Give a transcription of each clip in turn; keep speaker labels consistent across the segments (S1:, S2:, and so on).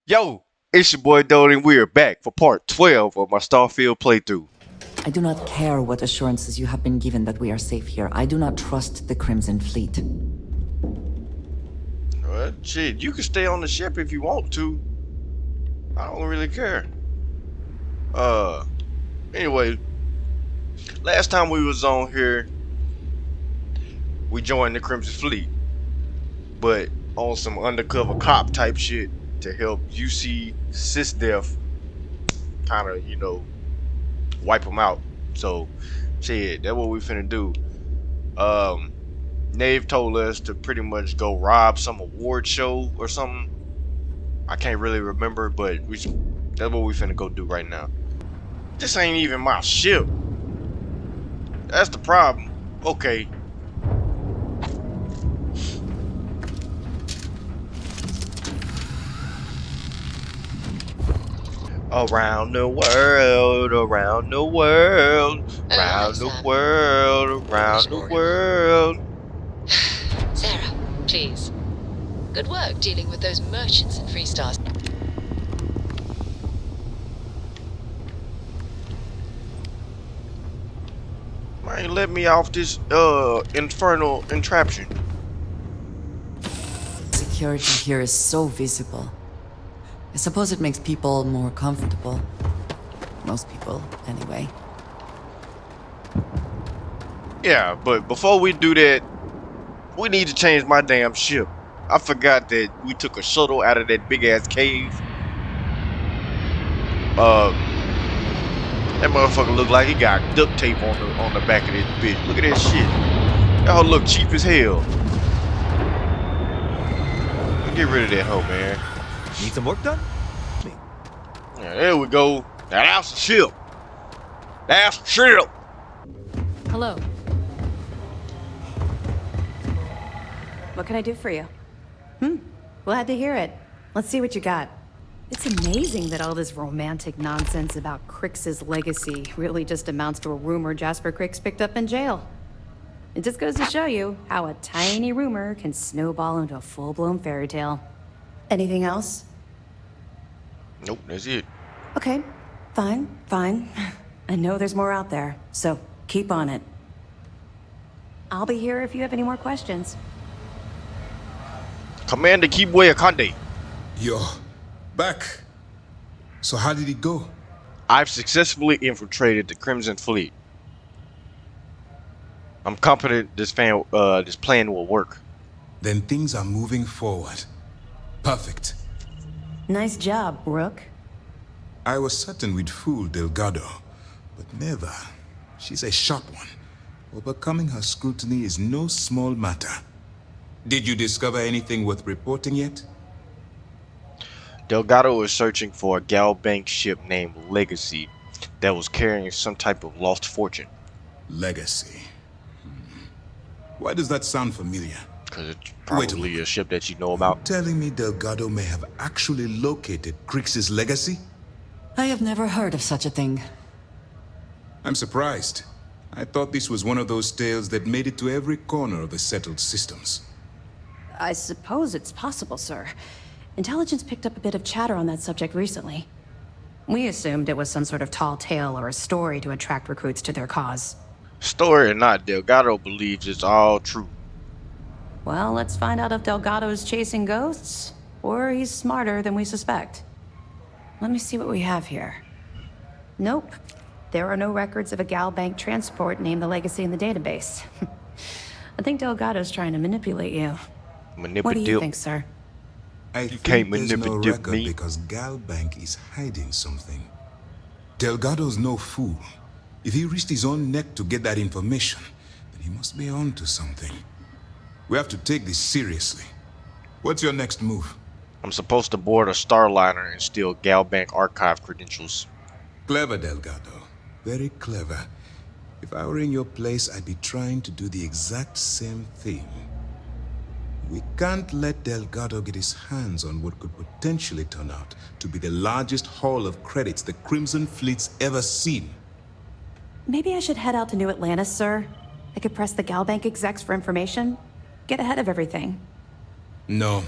S1: Yo, it's your boy Dodi, and we are back for part 12 of my Starfield playthrough.
S2: I do not care what assurances you have been given that we are safe here. I do not trust the Crimson Fleet.
S1: Well, shit, you can stay on the ship if you want to. I don't really care. Uh, anyway, last time we was on here, we joined the Crimson Fleet, but on some undercover cop type shit to help UC Sysdef kind of, wipe them out. So, shit, that's what we finna do. Nave told us to pretty much go rob some award show or something. I can't really remember, but that's what we finna go do right now. This ain't even my ship. That's the problem. Okay. Around the world, around the world, around the world, around the world.
S3: Sarah, please. Good work dealing with those merchants in Free Stars.
S1: Man, let me off this infernal entraption.
S2: Security here is so visible. I suppose it makes people more comfortable. Most people, anyway.
S1: Yeah, but before we do that, we need to change my damn ship. I forgot that we took a shuttle out of that big ass cave. That motherfucker look like he got duct tape on the back of this bitch. Look at that shit. That hoe look cheap as hell. Get rid of that hoe, man.
S4: Need some work done?
S1: Yeah, there we go. Now that's the ship. That's the ship.
S5: Hello. What can I do for you? Glad to hear it. Let's see what you got. It's amazing that all this romantic nonsense about Crix's legacy really just amounts to a rumor Jasper Crix picked up in jail. It just goes to show you how a tiny rumor can snowball into a full-blown fairy tale. Anything else?
S1: Nope, that's it.
S5: Okay, fine. I know there's more out there, so keep on it. I'll be here if you have any more questions.
S1: Commander Kibwe Akande.
S6: You're back. So how did it go?
S1: I've successfully infiltrated the Crimson Fleet. I'm confident this plan will work.
S6: Then things are moving forward. Perfect.
S5: Nice job, Rook.
S6: I was certain we'd fool Delgado, but never. She's a sharp one. Overcoming her scrutiny is no small matter. Did you discover anything worth reporting yet?
S1: Delgado is searching for a Galbank ship named Legacy that was carrying some type of lost fortune.
S6: Legacy. Why does that sound familiar?
S1: Because it's probably a ship that you know about.
S6: Telling me Delgado may have actually located Crix's legacy?
S2: I have never heard of such a thing.
S6: I'm surprised. I thought this was one of those tales that made it to every corner of the settled systems.
S5: I suppose it's possible, sir. Intelligence picked up a bit of chatter on that subject recently. We assumed it was some sort of tall tale or a story to attract recruits to their cause.
S1: Story or not, Delgado believes it's all true.
S5: Well, let's find out if Delgado is chasing ghosts, or he's smarter than we suspect. Let me see what we have here. Nope. There are no records of a Galbank transport named the Legacy in the database. I think Delgado's trying to manipulate you. What do you think, sir?
S6: I
S1: can't
S6: think there's no
S1: manipulate
S6: record
S1: me.
S6: because Galbank is hiding something. Delgado's no fool. If he risked his own neck to get that information, then he must be on to something. We have to take this seriously. What's your next move?
S1: I'm supposed to board a Starliner and steal Galbank archive credentials.
S6: Clever, Delgado. Very clever. If I were in your place, I'd be trying to do the exact same thing. We can't let Delgado get his hands on what could potentially turn out to be the largest haul of credits the Crimson Fleet's ever seen.
S5: Maybe I should head out to New Atlantis, sir. I could press the Galbank execs for information. Get ahead of everything.
S6: No.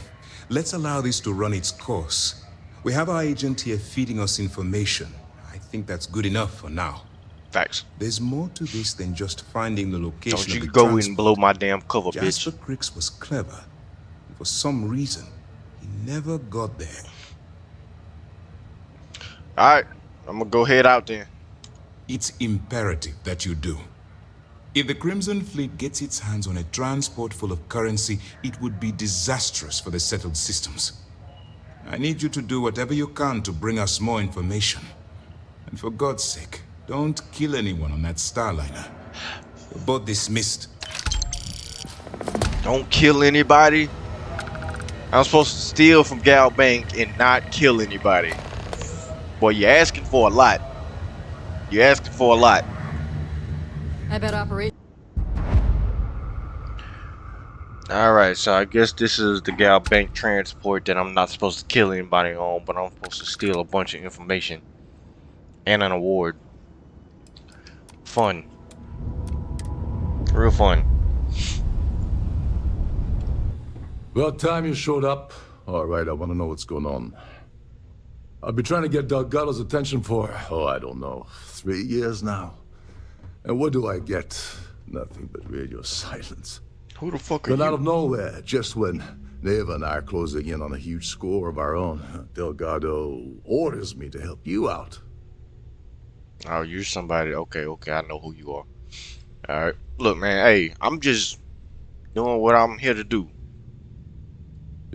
S6: Let's allow this to run its course. We have our agent here feeding us information. I think that's good enough for now.
S1: Facts.
S6: There's more to this than just finding the location
S1: Don't
S6: of
S1: you
S6: the
S1: go in and
S6: transport.
S1: blow my damn cover,
S6: Jasper
S1: bitch.
S6: Cricks was clever. For some reason, he never got there.
S1: Alright, I'm gonna go head out then.
S6: It's imperative that you do. If the Crimson Fleet gets its hands on a transport full of currency, it would be disastrous for the settled systems. I need you to do whatever you can to bring us more information. And for God's sake, don't kill anyone on that Starliner. You're both dismissed.
S1: Don't kill anybody. I'm supposed to steal from Gal Bank and not kill anybody. Boy, you're asking for a lot. You're asking for a lot.
S2: I bet operate.
S1: Alright, so I guess this is the Gal Bank transport that I'm not supposed to kill anybody on, but I'm supposed to steal a bunch of information. And an award. Fun. Real fun.
S4: About time you showed up. All right, I want to know what's going on. I've been trying to get Delgado's attention for, I don't know, 3 years now. And what do I get? Nothing but radio silence.
S1: Who the fuck are
S4: Then out
S1: you?
S4: of nowhere, just when Neva and I are closing in on a huge score of our own, Delgado orders me to help you out.
S1: Oh, you're somebody. Okay, I know who you are. Alright. Look, man, hey, I'm just doing what I'm here to do.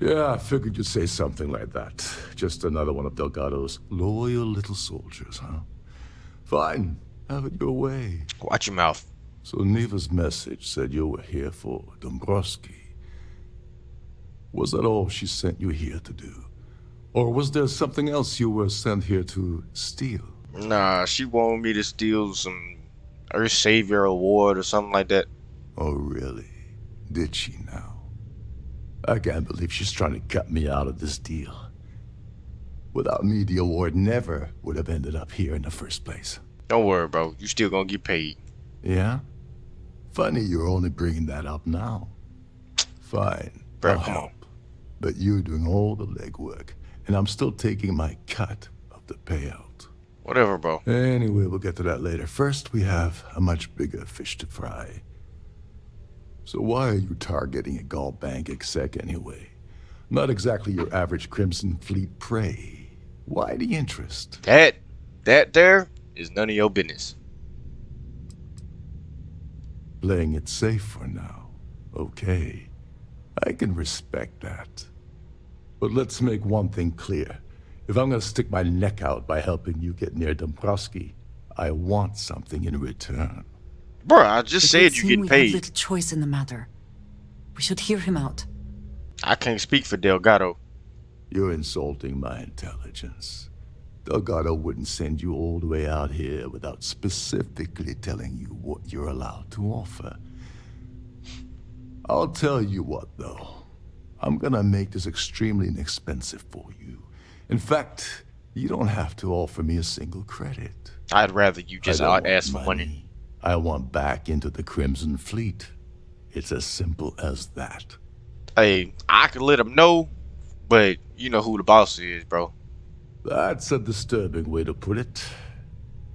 S4: Yeah, I figured you'd say something like that. Just another one of Delgado's loyal little soldiers, huh? Fine, have it your way.
S1: Watch your mouth.
S4: So Neva's message said you were here for Dombrowski. Was that all she sent you here to do? Or was there something else you were sent here to steal?
S1: Nah, she wanted me to steal some Earth Savior Award or something like that.
S4: Oh, really? Did she now? I can't believe she's trying to cut me out of this deal. Without me, the award never would have ended up here in the first place.
S1: Don't worry, bro. You still gonna get paid.
S4: Yeah? Funny you're only bringing that up now. Fine,
S1: Bro,
S4: I'll
S1: come on.
S4: help. But you're doing all the legwork, and I'm still taking my cut of the payout.
S1: Whatever, bro.
S4: Anyway, we'll get to that later. First, we have a much bigger fish to fry. So why are you targeting a Gall Bank exec anyway? Not exactly your average Crimson Fleet prey. Why the interest?
S1: That there is none of your business.
S4: Playing it safe for now. Okay. I can respect that. But let's make one thing clear. If I'm gonna stick my neck out by helping you get near Dombrowski, I want something in return.
S1: Bruh, I just
S2: It
S1: said
S2: would
S1: you
S2: seem
S1: get
S2: we have
S1: paid.
S2: little choice in the matter. We should hear him out.
S1: I can't speak for Delgado.
S4: You're insulting my intelligence. Delgado wouldn't send you all the way out here without specifically telling you what you're allowed to offer. I'll tell you what, though. I'm gonna make this extremely inexpensive for you. In fact, you don't have to offer me a single credit.
S1: I'd rather you just
S4: I don't want
S1: ask for money.
S4: I want back into the Crimson Fleet. It's as simple as that.
S1: Hey, I could let him know, but you know who the boss is, bro.
S4: That's a disturbing way to put it.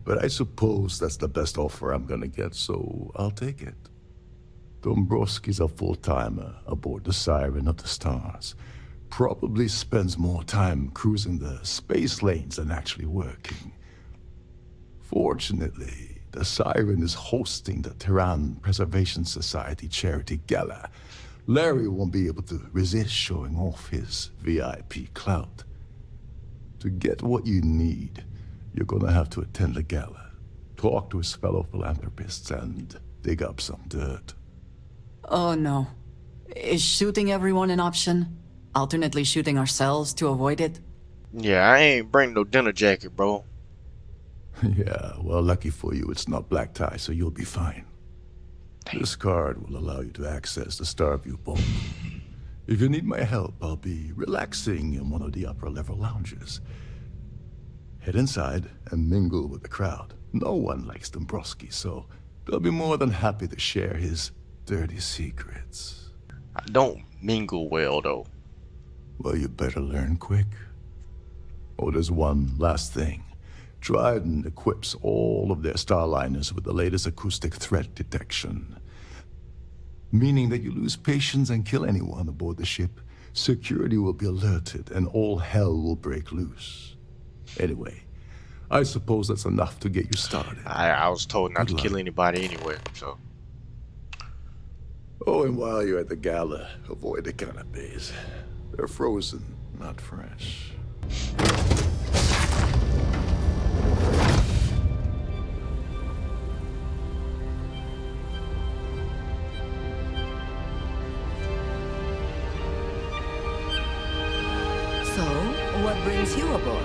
S4: But I suppose that's the best offer I'm gonna get, so I'll take it. Dombrowski's a full-timer aboard the Siren of the Stars. Probably spends more time cruising the space lanes than actually working. Fortunately, the Siren is hosting the Tehran Preservation Society charity gala. Larry won't be able to resist showing off his VIP clout. To get what you need, you're gonna have to attend the gala, talk to his fellow philanthropists, and dig up some dirt.
S2: Oh no. Is shooting everyone an option? Alternately shooting ourselves to avoid it?
S1: Yeah, I ain't bring no dinner jacket, bro.
S4: Yeah, well, lucky for you, it's not black tie, so you'll be fine. This card will allow you to access the Starfield vault. If you need my help, I'll be relaxing in one of the upper-level lounges. Head inside and mingle with the crowd. No one likes Dombrowski, so they'll be more than happy to share his dirty secrets.
S1: I don't mingle well, though.
S4: Well, you better learn quick. Oh, there's one last thing. Trident equips all of their starliners with the latest acoustic threat detection. Meaning that you lose patience and kill anyone aboard the ship, security will be alerted and all hell will break loose. Anyway, I suppose that's enough to get you started.
S1: I was told not
S4: Good
S1: to kill
S4: luck.
S1: anybody anyway, so.
S4: Oh, and while you're at the gala, avoid the canapes. They're frozen, not fresh.
S7: So, what brings you aboard?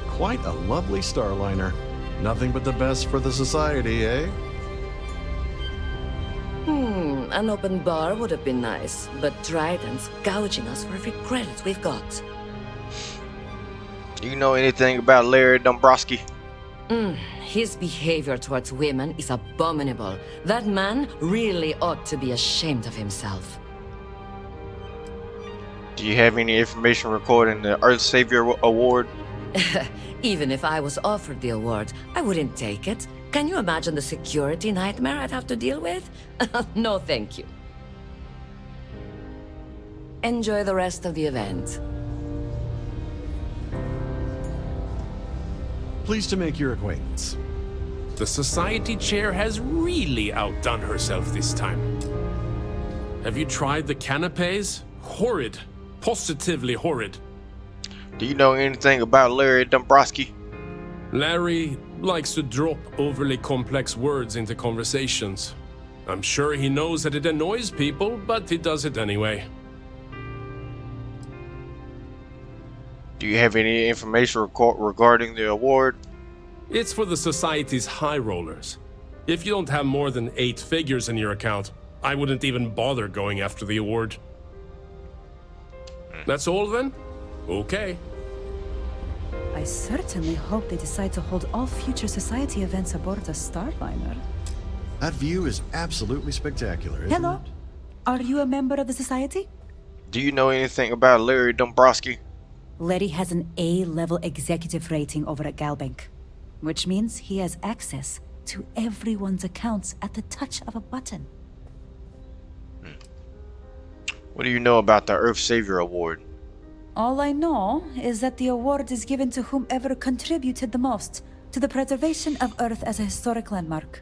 S8: Quite a lovely starliner. Nothing but the best for the society, eh?
S7: An open bar would have been nice, but Trident's gouging us for every credit we've got.
S1: Do you know anything about Larry Dombrowski?
S7: His behavior towards women is abominable. That man really ought to be ashamed of himself.
S1: Do you have any information recording the Earth Savior Award?
S7: Even if I was offered the award, I wouldn't take it. Can you imagine the security nightmare I'd have to deal with? No, thank you. Enjoy the rest of the event.
S8: Pleased to make your acquaintance.
S9: The society chair has really outdone herself this time. Have you tried the canapes? Horrid. Positively horrid.
S1: Do you know anything about Larry Dombrowski?
S9: Larry likes to drop overly complex words into conversations. I'm sure he knows that it annoys people, but he does it anyway.
S1: Do you have any information regarding the award?
S9: It's for the society's high rollers. If you don't have more than 8 figures in your account, I wouldn't even bother going after the award. That's all then? Okay.
S10: I certainly hope they decide to hold all future society events aboard the Starliner.
S8: That view is absolutely spectacular, isn't
S10: Hello?
S8: it?
S10: Are you a member of the society?
S1: Do you know anything about Larry Dombrowski?
S10: Letty has an A-level executive rating over at Galbank, which means he has access to everyone's accounts at the touch of a button.
S1: What do you know about the Earth Savior Award?
S10: All I know is that the award is given to whomever contributed the most to the preservation of Earth as a historic landmark.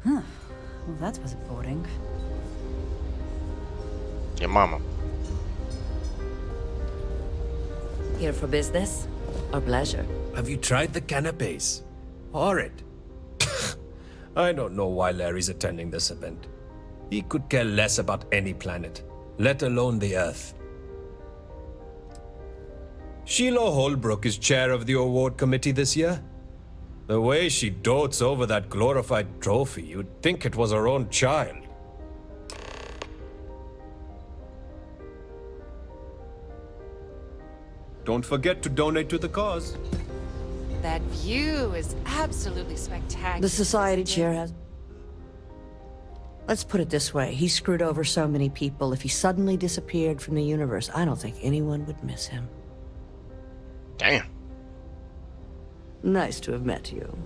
S10: Huh. Well, that was boring.
S1: Your mama.
S7: Here for business or pleasure?
S11: Have you tried the canapes? Horrid. I don't know why Larry's attending this event. He could care less about any planet, let alone the Earth. Sheila Holbrook is chair of the award committee this year. The way she dotes over that glorified trophy, you'd think it was her own child. Don't forget to donate to the cause.
S3: That view is absolutely spectacular.
S7: The society chair has... Let's put it this way. He screwed over so many people. If he suddenly disappeared from the universe, I don't think anyone would miss him.
S1: Damn.
S7: Nice to have met you.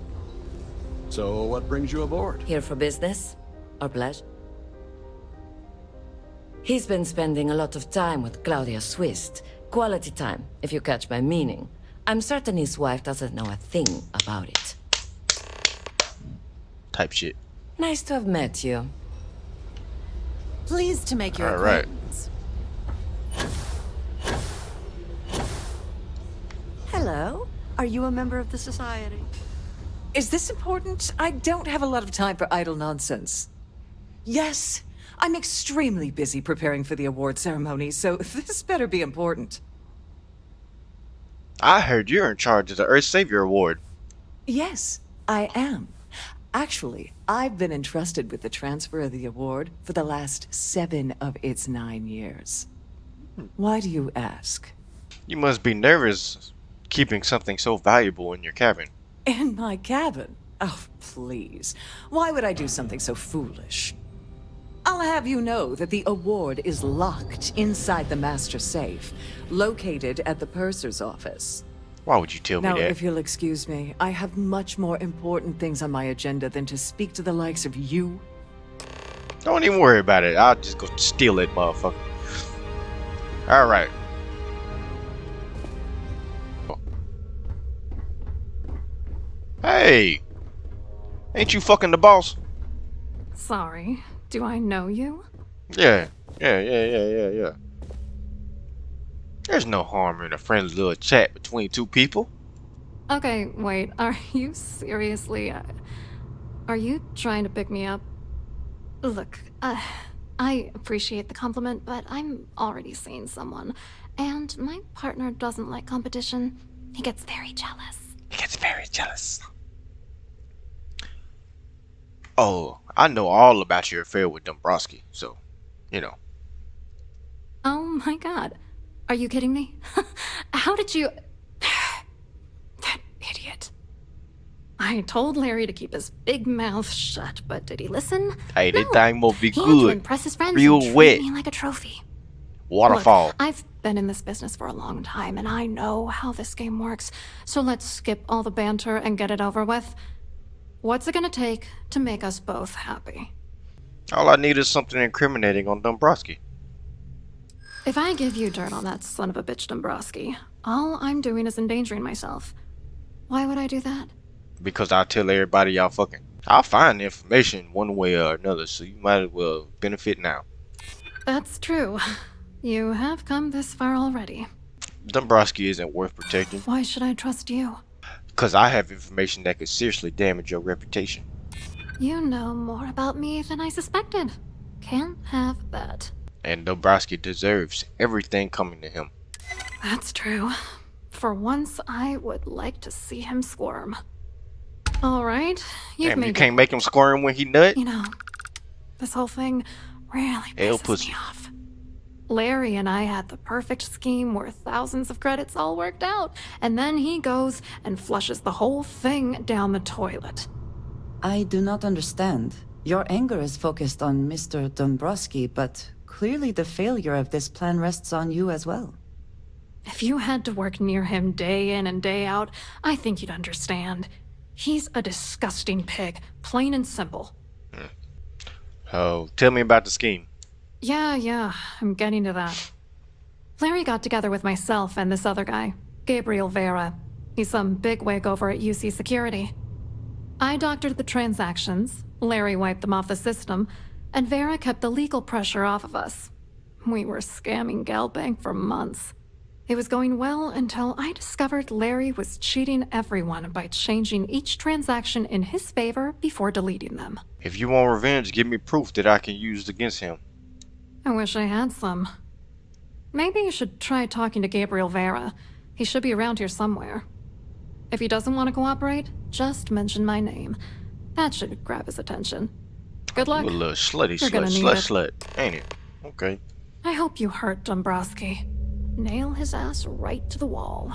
S8: So, what brings you aboard?
S7: Here for business or pleasure? He's been spending a lot of time with Claudia Swist. Quality time, if you catch my meaning. I'm certain his wife doesn't know a thing about it.
S1: Type shit.
S7: Nice to have met you.
S2: Pleased to make your
S1: All right.
S2: acquaintance.
S7: Hello. Are you a member of the society?
S2: Is this important? I don't have a lot of time for idle nonsense. Yes, I'm extremely busy preparing for the award ceremony, so this better be important.
S1: I heard you're in charge of the Earth Savior Award.
S2: Yes, I am. Actually, I've been entrusted with the transfer of the award for the last 7 of its 9 years. Why do you ask?
S1: You must be nervous keeping something so valuable in your cabin.
S2: In my cabin? Oh, please. Why would I do something so foolish? I'll have you know that the award is locked inside the master safe, located at the purser's office.
S1: Why would you tell me
S2: Now,
S1: that?
S2: if you'll excuse me, I have much more important things on my agenda than to speak to the likes of you.
S1: Don't even worry about it. I'll just go steal it, motherfucker. Alright. Hey! Ain't you fucking the boss?
S12: Sorry, do I know you?
S1: Yeah. Yeah. There's no harm in a friendly little chat between two people.
S12: Okay, wait, are you seriously... are you trying to pick me up? Look, I appreciate the compliment, but I'm already seeing someone, and my partner doesn't like competition. He gets very jealous.
S1: Oh, I know all about your affair with Dombrowski, so, you know.
S12: Oh my god. Are you kidding me? How did you... That idiot. I told Larry to keep his big mouth shut, but did he listen?
S1: Hey,
S12: No.
S1: that thing must be
S12: He had to
S1: good.
S12: impress his friends
S1: Real
S12: and treat
S1: wet.
S12: me like a trophy.
S1: Waterfall.
S12: Look, I've been in this business for a long time, and I know how this game works. So let's skip all the banter and get it over with. What's it gonna take to make us both happy?
S1: All I need is something incriminating on Dombrowski.
S12: If I give you dirt on that son of a bitch Dombrowski, all I'm doing is endangering myself. Why would I do that?
S1: Because I'll tell everybody y'all fucking. I'll find the information one way or another, so you might as well benefit now.
S12: That's true. You have come this far already.
S1: Dombrowski isn't worth protecting.
S12: Why should I trust you?
S1: Because I have information that could seriously damage your reputation.
S12: You know more about me than I suspected. Can't have that.
S1: And Dombrowski deserves everything coming to him.
S12: That's true. For once, I would like to see him squirm. All right, you've
S1: Damn,
S12: made
S1: you can't make him squirm when he nut?
S12: You know, this whole thing really
S1: Hell
S12: pisses
S1: pussy.
S12: me off. Larry and I had the perfect scheme worth thousands of credits all worked out, and then he goes and flushes the whole thing down the toilet.
S2: I do not understand. Your anger is focused on Mr. Dombrowski, but clearly the failure of this plan rests on you as well.
S12: If you had to work near him day in and day out, I think you'd understand. He's a disgusting pig, plain and simple.
S1: Oh, tell me about the scheme.
S12: Yeah, I'm getting to that. Larry got together with myself and this other guy, Gabriel Vera. He's some bigwig over at UC Security. I doctored the transactions, Larry wiped them off the system, and Vera kept the legal pressure off of us. We were scamming Galbank for months. It was going well until I discovered Larry was cheating everyone by changing each transaction in his favor before deleting them.
S1: If you want revenge, give me proof that I can use it against him.
S12: I wish I had some. Maybe you should try talking to Gabriel Vera. He should be around here somewhere. If he doesn't want to cooperate, just mention my name. That should grab his attention. Good luck.
S1: You a little slutty
S12: You're gonna need
S1: slut, ain't it? Okay.
S12: I hope you hurt Dombrowski. Nail his ass right to the wall.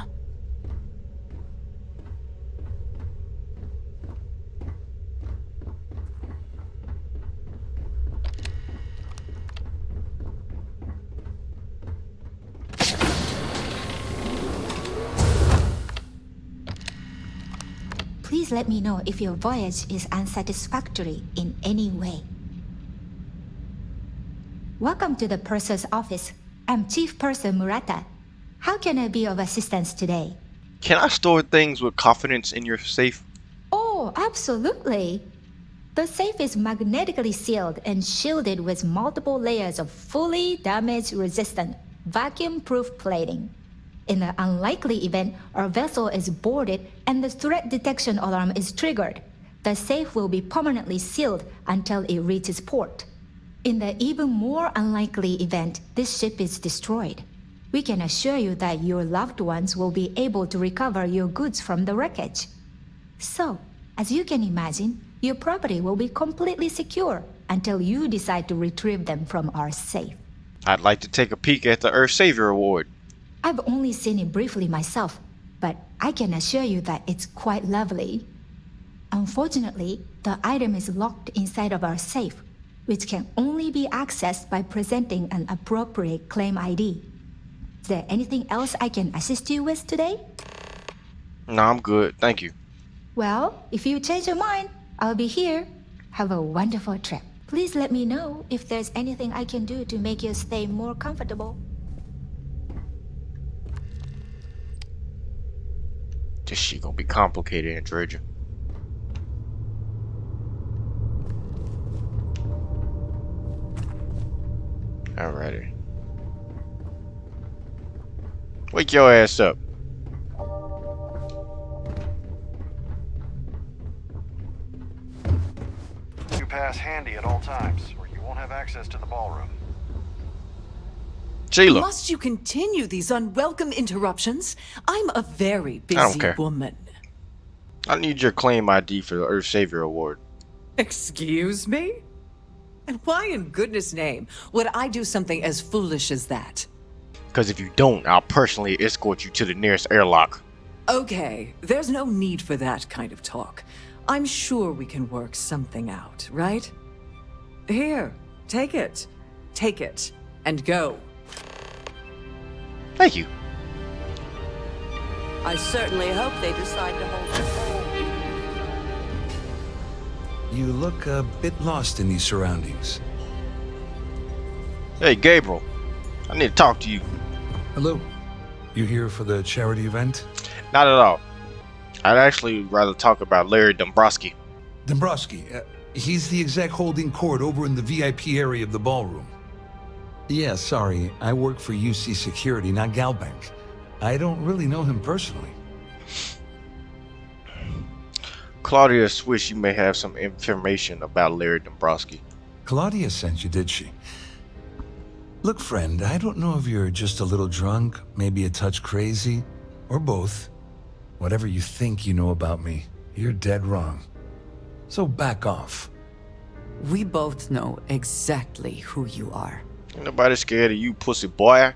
S13: Please let me know if your voyage is unsatisfactory in any way. Welcome to the Purser's office. I'm Chief Purser Murata. How can I be of assistance today?
S1: Can I store things with confidence in your safe?
S13: Oh, absolutely. The safe is magnetically sealed and shielded with multiple layers of fully damage-resistant, vacuum-proof plating. In the unlikely event our vessel is boarded and the threat detection alarm is triggered, the safe will be permanently sealed until it reaches port. In the even more unlikely event this ship is destroyed, we can assure you that your loved ones will be able to recover your goods from the wreckage. So, as you can imagine, your property will be completely secure until you decide to retrieve them from our safe.
S1: I'd like to take a peek at the Earth Savior Award.
S13: I've only seen it briefly myself, but I can assure you that it's quite lovely. Unfortunately, the item is locked inside of our safe. which can only be accessed by presenting an appropriate claim ID. Is there anything else I can assist you with today?
S1: No, I'm good. Thank you.
S13: Well, if you change your mind, I'll be here. Have a wonderful trip. Please let me know if there's anything I can do to make your stay more comfortable.
S1: This shit gonna be complicated, Andrea. Alrighty. Wake your ass up.
S8: You pass handy at all times, or you won't have access to the ballroom.
S1: Sheila.
S2: Must you continue these unwelcome interruptions? I'm a very
S1: I don't
S2: busy
S1: care.
S2: woman.
S1: I need your claim ID for the Earth Savior Award.
S2: Excuse me? And why in goodness name would I do something as foolish as that?
S1: Because if you don't, I'll personally escort you to the nearest airlock.
S2: Okay, there's no need for that kind of talk. I'm sure we can work something out, right? Here, take it. Take it, and go.
S1: Thank you.
S14: I certainly hope they decide to hold the poll.
S6: You look a bit lost in these surroundings.
S1: Hey, Gabriel. I need to talk to you.
S6: Hello. You here for the charity event?
S1: Not at all. I'd actually rather talk about Larry Dombrowski.
S6: Dombrowski, he's the exec holding court over in the VIP area of the ballroom. Yeah, sorry, I work for UC Security, not Galbank. I don't really know him personally.
S1: Claudia Swish, you may have some information about Larry Dombrowski.
S6: Claudia sent you, did she? Look, friend, I don't know if you're just a little drunk, maybe a touch crazy, or both. Whatever you think you know about me, you're dead wrong. So back off.
S14: We both know exactly who you are.
S1: Ain't nobody scared of you, pussy boy.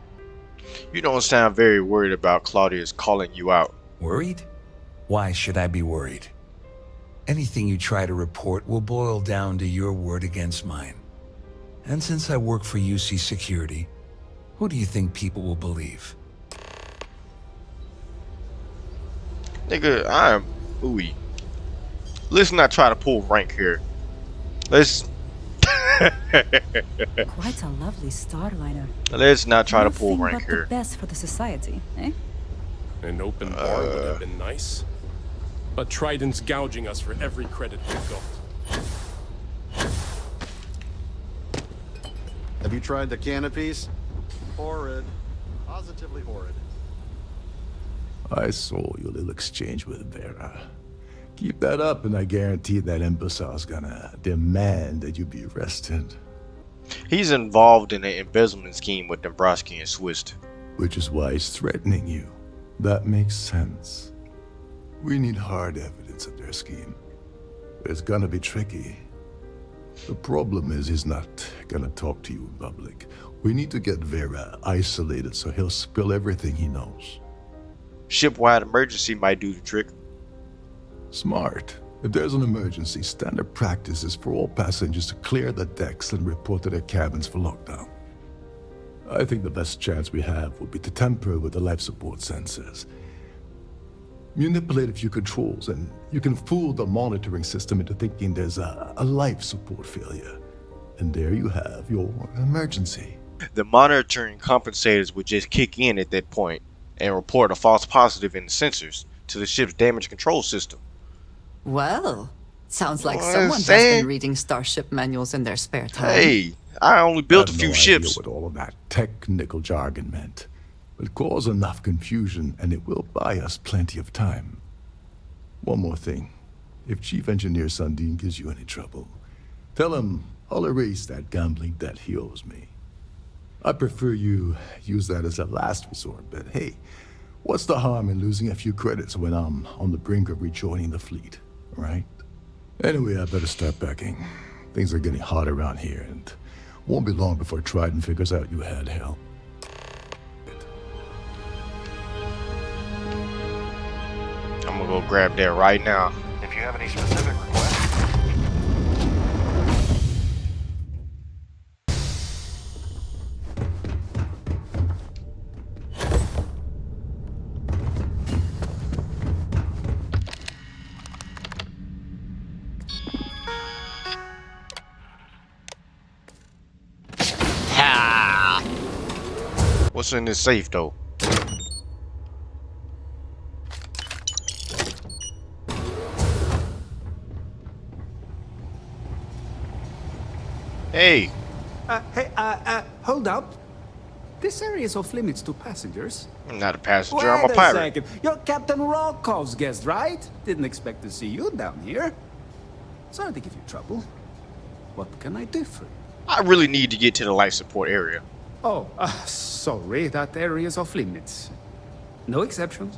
S1: You don't sound very worried about Claudia's calling you out.
S6: Worried? Why should I be worried? Anything you try to report will boil down to your word against mine. And since I work for UC Security, who do you think people will believe?
S1: Nigga, I am ooey. Let's not try to pull rank here. Let's
S10: Quite a lovely starliner.
S1: let's not try to pull
S10: Nothing
S1: rank
S10: but
S1: here.
S10: the best for the society, eh?
S9: An open bar would have been nice. But Trident's gouging us for every credit we've got.
S8: Have you tried the canopies? Horrid. Positively horrid.
S4: I saw your little exchange with Vera. Keep that up and I guarantee that imbecile's gonna demand that you be arrested.
S1: He's involved in an embezzlement scheme with Dombrowski and Swiss.
S4: Which is why he's threatening you. That makes sense. We need hard evidence of their scheme. It's gonna be tricky. The problem is he's not gonna talk to you in public. We need to get Vera isolated so he'll spill everything he knows.
S1: Ship-wide emergency might do the trick.
S4: Smart. If there's an emergency, standard practice is for all passengers to clear the decks and report to their cabins for lockdown. I think the best chance we have would be to tamper with the life support sensors. Manipulate a few controls and you can fool the monitoring system into thinking there's a life support failure. And there you have your emergency.
S1: The monitoring compensators would just kick in at that point and report a false positive in the sensors to the ship's damage control system.
S14: Well, sounds like
S1: What I'm
S14: someone has
S1: saying?
S14: been reading starship manuals in their spare time.
S1: Hey, I only built a
S4: I
S1: few
S4: have no
S1: ships.
S4: idea what all of that technical jargon meant, but cause enough confusion and it will buy us plenty of time. One more thing. If Chief Engineer Sundin gives you any trouble, tell him I'll erase that gambling debt he owes me. I prefer you use that as a last resort, but hey, what's the harm in losing a few credits when I'm on the brink of rejoining the fleet, right? Anyway, I better start packing. Things are getting hot around here, and won't be long before Trident figures out you had help.
S1: I'm gonna go grab that right now.
S8: If you have any specific requests.
S1: What's in this safe, though? Hey.
S15: Hold up. This area is off limits to passengers.
S1: I'm not a passenger, I'm a
S15: Wait
S1: pirate.
S15: second. You're Captain Rocko's guest, right? Didn't expect to see you down here. Sorry to give you trouble. What can I do for you?
S1: I really need to get to the life support area.
S15: Oh, sorry, that area is off limits. No exceptions.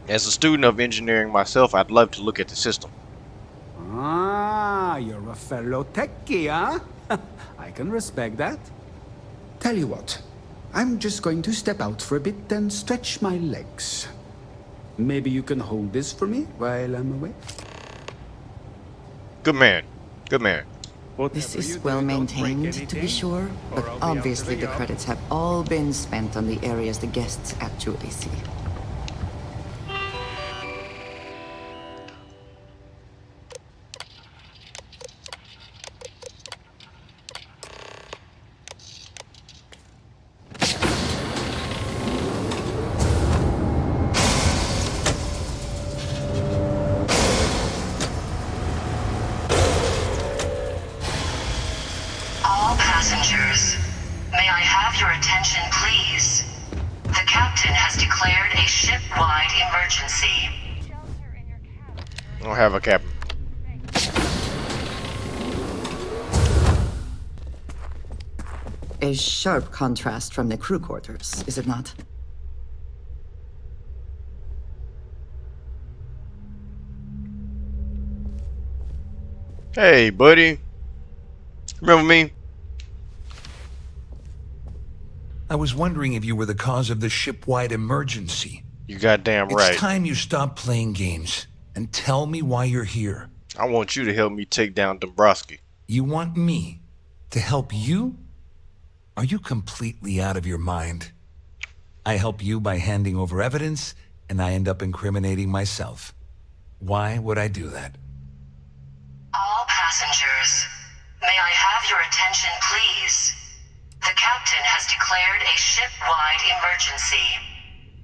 S1: As a student of engineering myself, I'd love to look at the system.
S15: Ah, you're a fellow techie, huh? I can respect that. Tell you what, I'm just going to step out for a bit and stretch my legs. Maybe you can hold this for me while I'm away?
S1: Good man. Good man.
S14: This is well maintained, to be sure, but obviously the credits have all been spent on the areas the guests actually see.
S16: All passengers, may I have your attention, please? The captain has declared a ship-wide emergency.
S1: I don't have a captain.
S14: A sharp contrast from the crew quarters, is it not?
S1: Hey, buddy. Remember me?
S17: I was wondering if you were the cause of the ship-wide emergency.
S1: You goddamn right.
S17: It's time you stop playing games and tell me why you're here.
S1: I want you to help me take down Dombrowski.
S17: You want me to help you? Are you completely out of your mind? I help you by handing over evidence, and I end up incriminating myself. Why would I do that?
S16: All passengers, may I have your attention, please? The captain has declared a ship-wide emergency.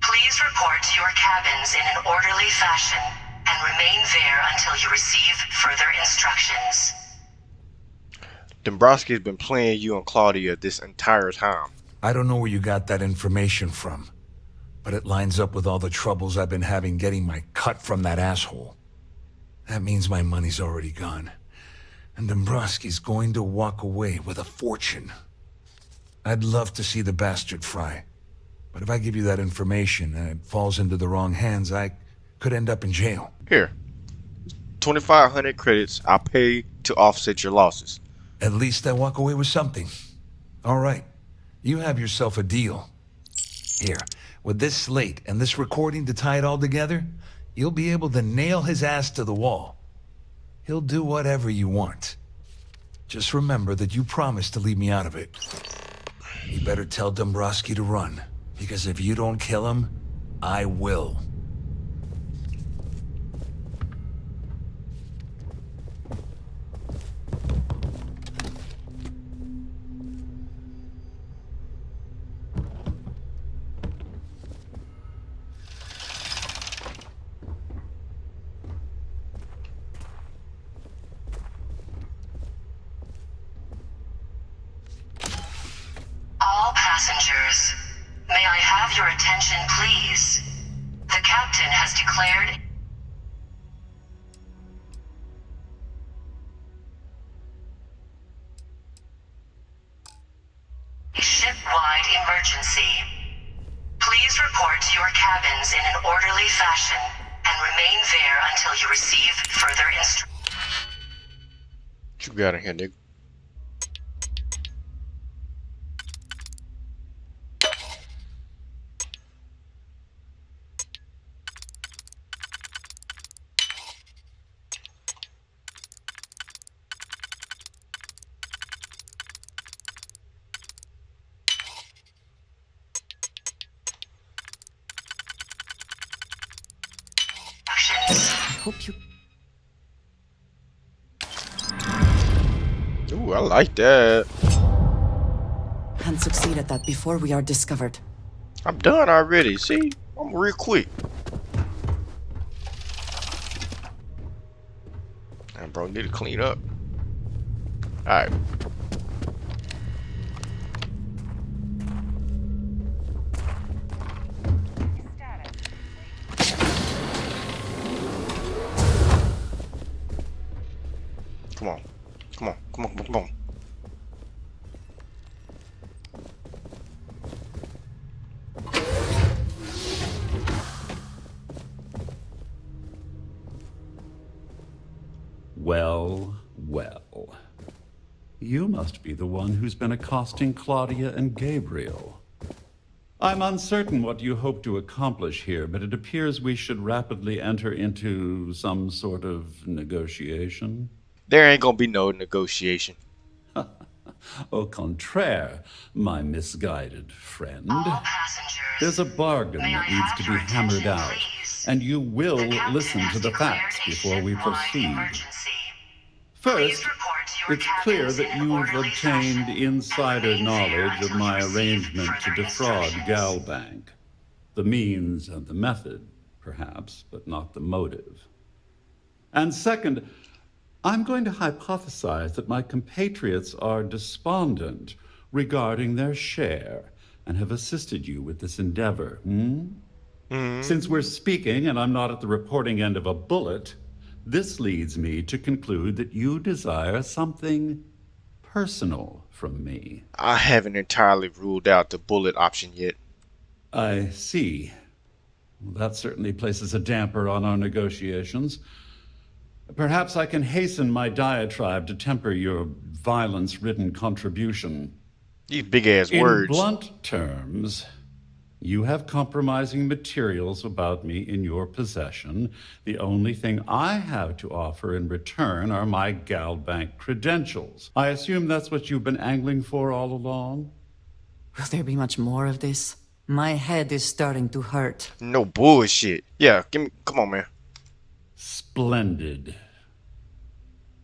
S16: Please report to your cabins in an orderly fashion and remain there until you receive further instructions.
S1: Dombrowski's been playing you and Claudia this entire time.
S17: I don't know where you got that information from, but it lines up with all the troubles I've been having getting my cut from that asshole. That means my money's already gone, and Dombrowski's going to walk away with a fortune. I'd love to see the bastard fry, but if I give you that information and it falls into the wrong hands, I could end up in jail.
S1: Here, 2,500 credits. I'll pay to offset your losses.
S17: At least I walk away with something. All right, you have yourself a deal. Here, with this slate and this recording to tie it all together, you'll be able to nail his ass to the wall. He'll do whatever you want. Just remember that you promised to leave me out of it. You better tell Dombrowski to run, because if you don't kill him, I will.
S16: All passengers, may I have your attention, please? The captain has declared a ship-wide emergency. Please report to your cabins in an orderly fashion and remain there until you receive further instructions.
S1: What you got in here, nigga?
S14: I hope you...
S1: Ooh, I like that.
S14: can succeed at that before we are discovered.
S1: I'm done already. See? I'm real quick. Damn, bro, need to clean up. Alright. Come on. Come on. Come on. Come on.
S18: Well, well. You must be the one who's been accosting Claudia and Gabriel. I'm uncertain what you hope to accomplish here, but it appears we should rapidly enter into some sort of negotiation.
S1: There ain't gonna be no negotiation.
S18: Au contraire, my misguided friend. There's a bargain that needs to be hammered out, and you will listen to the facts before we proceed. First, it's clear that you've obtained insider knowledge of my arrangement to defraud Galbank. The means and the method, perhaps, but not the motive. And second, I'm going to hypothesize that my compatriots are despondent regarding their share and have assisted you with this endeavor. Since we're speaking and I'm not at the reporting end of a bullet, this leads me to conclude that you desire something personal from me.
S1: I haven't entirely ruled out the bullet option yet.
S18: I see. Well, that certainly places a damper on our negotiations. Perhaps I can hasten my diatribe to temper your violence-ridden contribution.
S1: These big-ass words.
S18: In blunt terms, you have compromising materials about me in your possession. The only thing I have to offer in return are my Galbank credentials. I assume that's what you've been angling for all along?
S14: Will there be much more of this? My head is starting to hurt.
S1: No bullshit. Yeah, come on, man.
S18: Splendid.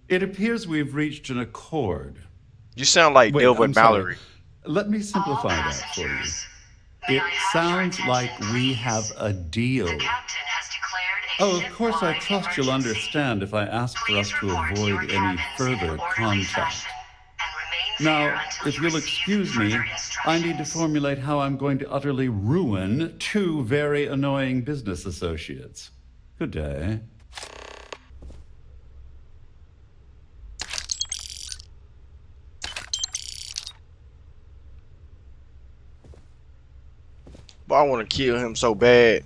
S18: It appears we've reached an accord.
S1: You sound like Delbert Mallory.
S18: Let me simplify that for you. It sounds like we have a deal. Oh, of course, I trust you'll understand if I ask for us to avoid any further contact. Now, if you'll excuse me, I need to formulate how I'm going to utterly ruin two very annoying business associates. Good day.
S1: But I want to kill him so bad.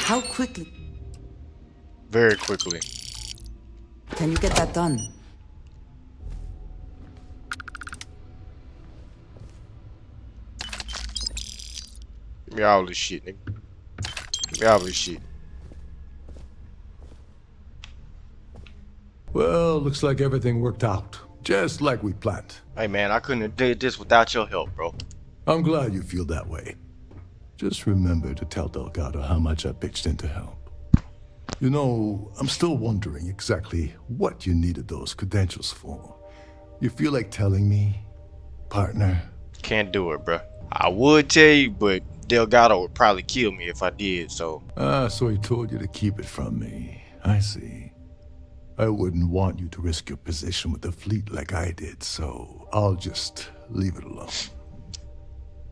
S14: How quickly?
S1: Very quickly.
S14: Can you get that done?
S1: Give me all this shit, nigga. Give me all this shit.
S4: Well, looks like everything worked out. Just like we planned.
S1: Hey, man, I couldn't have did this without your help, bro.
S4: I'm glad you feel that way. Just remember to tell Delgado how much I pitched in to help. You know, I'm still wondering exactly what you needed those credentials for. You feel like telling me, partner?
S1: Can't do it, bro. I would tell you, but Delgado would probably kill me if I did, so...
S4: So he told you to keep it from me. I see. I wouldn't want you to risk your position with the fleet like I did, so I'll just leave it alone.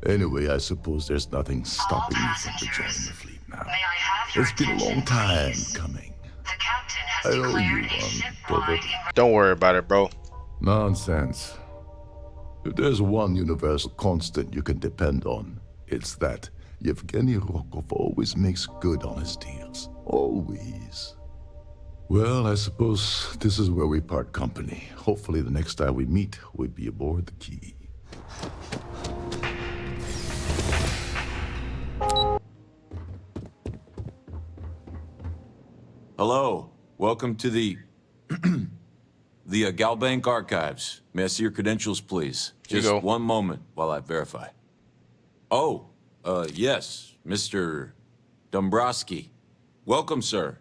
S4: Anyway, I suppose there's nothing stopping you from rejoining the fleet now. It's been a long time coming. I owe you one, Dodi.
S1: Don't worry about it, bro.
S4: Nonsense. If there's one universal constant you can depend on, It's that Yevgeny Rokov always makes good on his deals. Always. Well, I suppose this is where we part company. Hopefully the next time we meet, we'll be aboard the Key.
S19: Hello. Welcome to the Galbank Archives. May I see your credentials, please? Just one moment while I verify. Oh, yes, Mr. Dombrowski. Welcome, sir.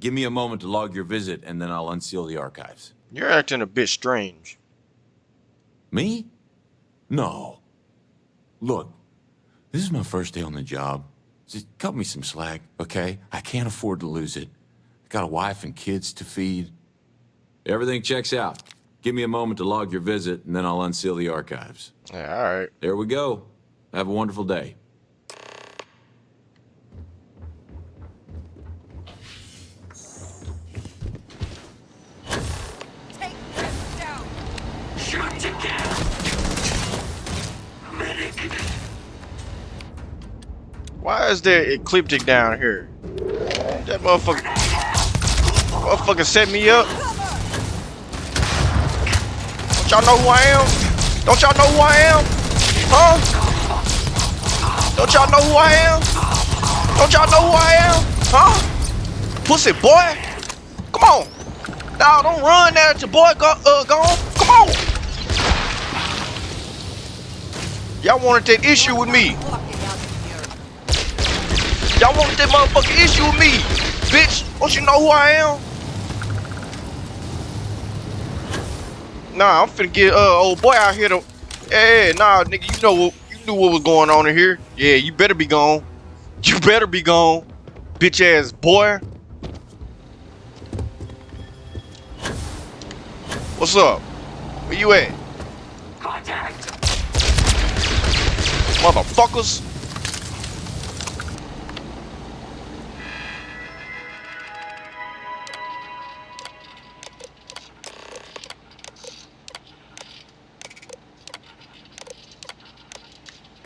S19: Give me a moment to log your visit, and then I'll unseal the archives.
S1: You're acting a bit strange.
S19: Me? No. Look, this is my first day on the job. Just cut me some slack, okay? I can't afford to lose it. I got a wife and kids to feed. Everything checks out. Give me a moment to log your visit, and then I'll unseal the archives.
S1: Yeah, all right.
S19: There we go. Have a wonderful day.
S1: Why is there ecliptic down here? That motherfucker set me up. Don't y'all know who I am? Don't y'all know who I am? Huh? Don't y'all know who I am? Don't y'all know who I am? Huh? Pussy boy. Come on. Nah, don't run now that your boy gone. Come on. Y'all wanted that issue with me. Y'all wanted that motherfucking issue with me, bitch. Don't you know who I am? Nah, I'm finna get old boy out here to. Hey, nah, nigga, you knew what was going on in here. Yeah, you better be gone. You better be gone, bitch ass boy. What's up? Where you at? Contact. Motherfuckers.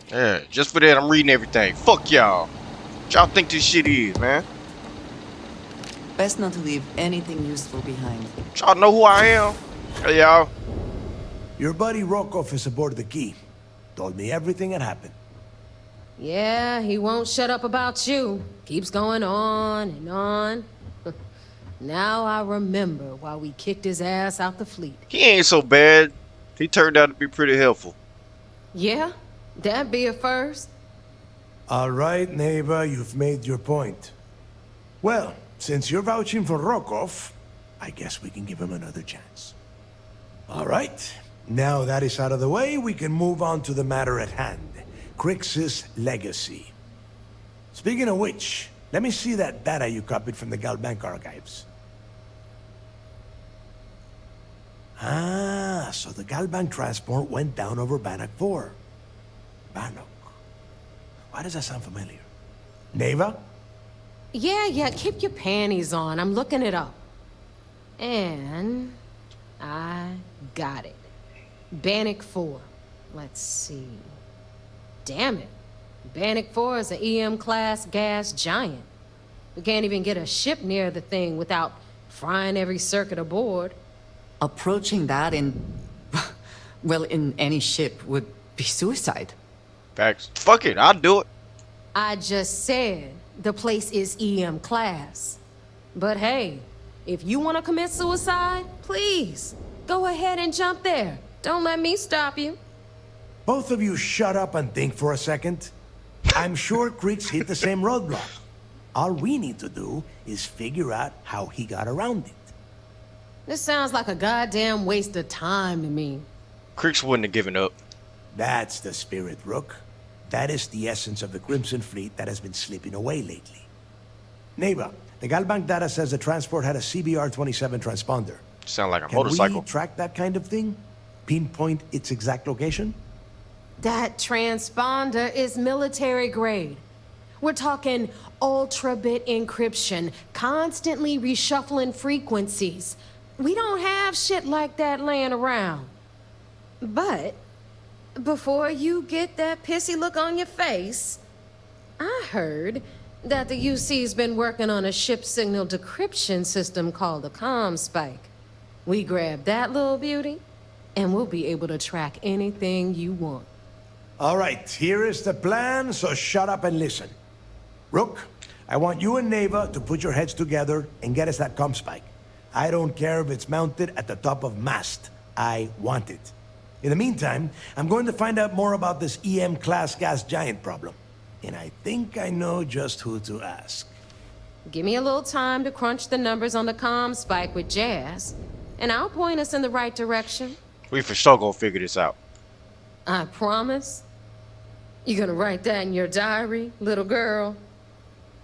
S1: Yeah, just for that, I'm reading everything. Fuck y'all. What y'all think this shit is, man?
S2: Best not to leave anything useful behind.
S1: Y'all know who I am? Hey, y'all.
S20: Your buddy Rokov is aboard the Key. Told me everything that happened.
S21: Yeah, he won't shut up about you. Keeps going on and on. Now I remember why we kicked his ass out the fleet.
S1: He ain't so bad. He turned out to be pretty helpful.
S21: Yeah? That'd be a first.
S20: All right, neighbor, you've made your point. Well, since you're vouching for Rokov, I guess we can give him another chance. All right, now that is out of the way, we can move on to the matter at hand. Crix's legacy. Speaking of which, let me see that data you copied from the Galbank archives. Ah, so the Galbank transport went down over Bannock 4. Bannock. Why does that sound familiar? Neva?
S21: Yeah, keep your panties on. I'm looking it up. And I got it. Bannock 4. Let's see. Damn it. Bannock 4 is an EM-class gas giant. We can't even get a ship near the thing without frying every circuit aboard.
S14: Approaching that in any ship would be suicide.
S1: Facts. Fuck it, I'll do it.
S21: I just said the place is EM class. But hey, if you want to commit suicide, please, go ahead and jump there. Don't let me stop you.
S20: Both of you shut up and think for a second. I'm sure Crix hit the same roadblock. All we need to do is figure out how he got around it.
S21: This sounds like a goddamn waste of time to me.
S1: Crix wouldn't have given up.
S20: That's the spirit, Rook. That is the essence of the Crimson Fleet that has been slipping away lately. Neighbor, the Galbank data says the transport had a CBR-27 transponder.
S1: Sound like a motorcycle.
S20: Can we track that kind of thing? Pinpoint its exact location?
S21: That transponder is military grade. We're talking ultra-bit encryption, constantly reshuffling frequencies. We don't have shit like that laying around. But before you get that pissy look on your face, I heard that the UC's been working on a ship signal decryption system called the ComSpike. We grab that little beauty, and we'll be able to track anything you want.
S20: All right, here is the plan, so shut up and listen. Rook, I want you and Neva to put your heads together and get us that ComSpike. I don't care if it's mounted at the top of mast. I want it. In the meantime, I'm going to find out more about this EM-class gas giant problem. And I think I know just who to ask.
S21: Give me a little time to crunch the numbers on the ComSpike with Jazz, and I'll point us in the right direction.
S1: We for sure gonna figure this out.
S21: I promise. You gonna write that in your diary, little girl?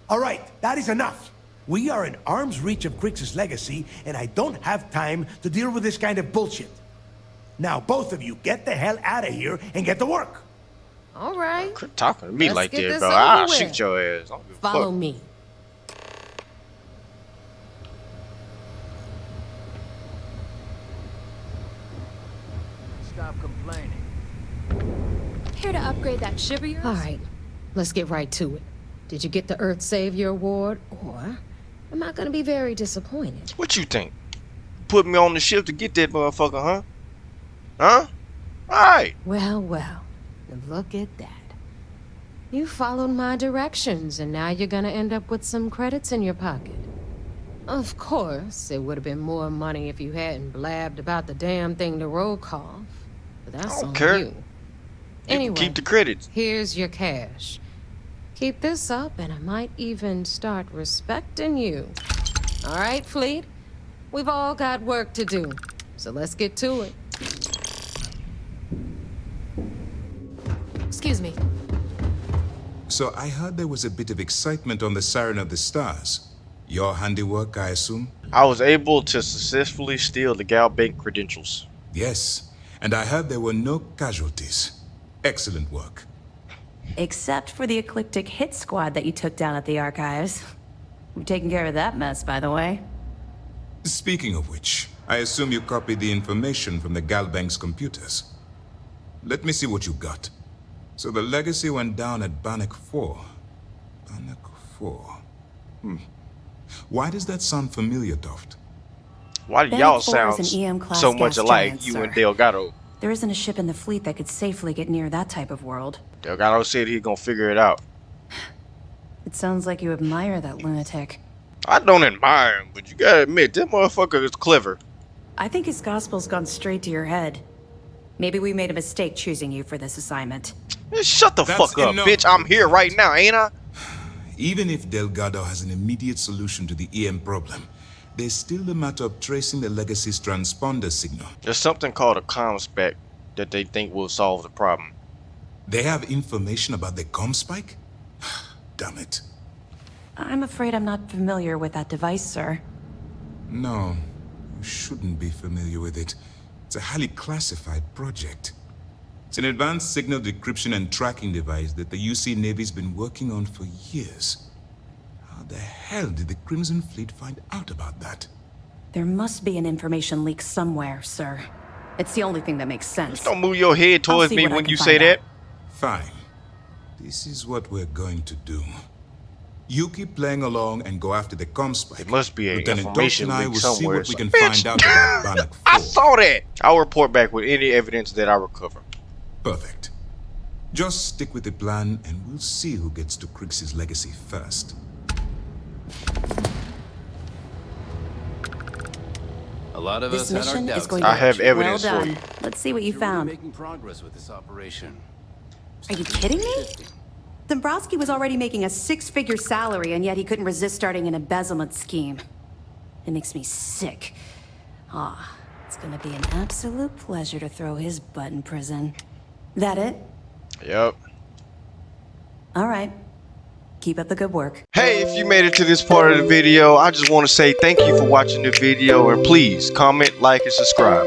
S20: All right, that is enough. We are in arm's reach of Crix's legacy, and I don't have time to deal with this kind of bullshit. Now, both of you, get the hell out of here and get to work.
S21: All right.
S1: Quit talking to me
S21: Let's
S1: like
S21: get
S1: that,
S21: this
S1: bro.
S21: over
S1: I'll
S21: with.
S1: shoot your ass. I don't give a
S21: Follow
S1: fuck.
S21: me.
S5: Stop complaining.
S22: Here to upgrade that ship of yours?
S21: All right, let's get right to it. Did you get the Earth Savior Award, or am I gonna be very disappointed?
S1: What you think? Put me on the ship to get that motherfucker, huh? Huh? Alright.
S21: Well, look at that. You followed my directions, and now you're gonna end up with some credits in your pocket. Of course, it would have been more money if you hadn't blabbed about the damn thing to roll off, but that's
S1: don't
S21: on
S1: care.
S21: you. Anyway,
S1: keep the credits.
S21: Here's your cash. Keep this up, and I might even start respecting you. All right, Fleet? We've all got work to do, so let's get to it.
S22: Excuse me.
S6: So I heard there was a bit of excitement on the Siren of the Stars. Your handiwork, I assume?
S1: I was able to successfully steal the Galbank credentials.
S6: Yes, and I heard there were no casualties. Excellent work.
S23: Except for the eclectic hit squad that you took down at the archives. We've taken care of that mess, by the way.
S6: Speaking of which, I assume you copied the information from the Galbank's computers. Let me see what you got. So the legacy went down at Bannock 4. Bannock 4. Why does that sound familiar, Toft?
S1: Why do
S23: Bannock
S1: y'all
S23: 4 is
S1: sound
S23: an EM-class
S1: so much
S23: gas
S1: alike,
S23: giant,
S1: you
S23: sir.
S1: and Delgado?
S23: There isn't a ship in the fleet that could safely get near that type of world.
S1: Delgado said he's gonna figure it out.
S23: It sounds like you admire that lunatic.
S1: I don't admire him, but you gotta admit, that motherfucker is clever.
S23: I think his gospel's gone straight to your head. Maybe we made a mistake choosing you for this assignment.
S1: Shut the
S6: That's
S1: fuck up,
S6: enough.
S1: bitch. I'm here right now, ain't I?
S6: Even if Delgado has an immediate solution to the EM problem, there's still the matter of tracing the legacy's transponder signal.
S1: There's something called a ComSpec that they think will solve the problem.
S6: They have information about the ComSpike? Damn it.
S23: I'm afraid I'm not familiar with that device, sir.
S6: No, you shouldn't be familiar with it. It's a highly classified project. It's an advanced signal decryption and tracking device that the UC Navy's been working on for years. How the hell did the Crimson Fleet find out about that?
S23: There must be an information leak somewhere, sir. It's the only thing that makes sense.
S1: Don't move your head
S23: I'll
S1: towards
S23: see
S1: me
S23: what I
S1: when
S23: can
S1: you
S23: find
S1: say
S23: out.
S1: that.
S6: Fine. This is what we're going to do. You keep playing along and go after the ComSpike.
S1: It must be an
S6: Lieutenant
S1: information
S6: Docht and I
S1: leak
S6: will see
S1: somewhere.
S6: what we can
S1: Bitch.
S6: find out about Bannock 4.
S1: I saw that. I'll report back with any evidence that I recover.
S6: Perfect. Just stick with the plan and we'll see who gets to Crix's legacy first.
S5: A lot of
S23: This
S5: us had our
S23: mission is
S5: doubts.
S23: going to
S1: I have
S23: be
S1: evidence
S23: well
S1: for
S23: done.
S1: you.
S23: Let's see what you
S5: You're really
S23: found.
S5: making progress with this operation.
S23: Are you kidding me? Dombrowski was already making a six-figure salary, and yet he couldn't resist starting an embezzlement scheme. It makes me sick. Ah, it's gonna be an absolute pleasure to throw his butt in prison. That it?
S1: Yep.
S23: All right. Keep up the good work.
S1: Hey, if you made it to this part of the video, I just want to say thank you for watching the video, and please comment, like, and subscribe.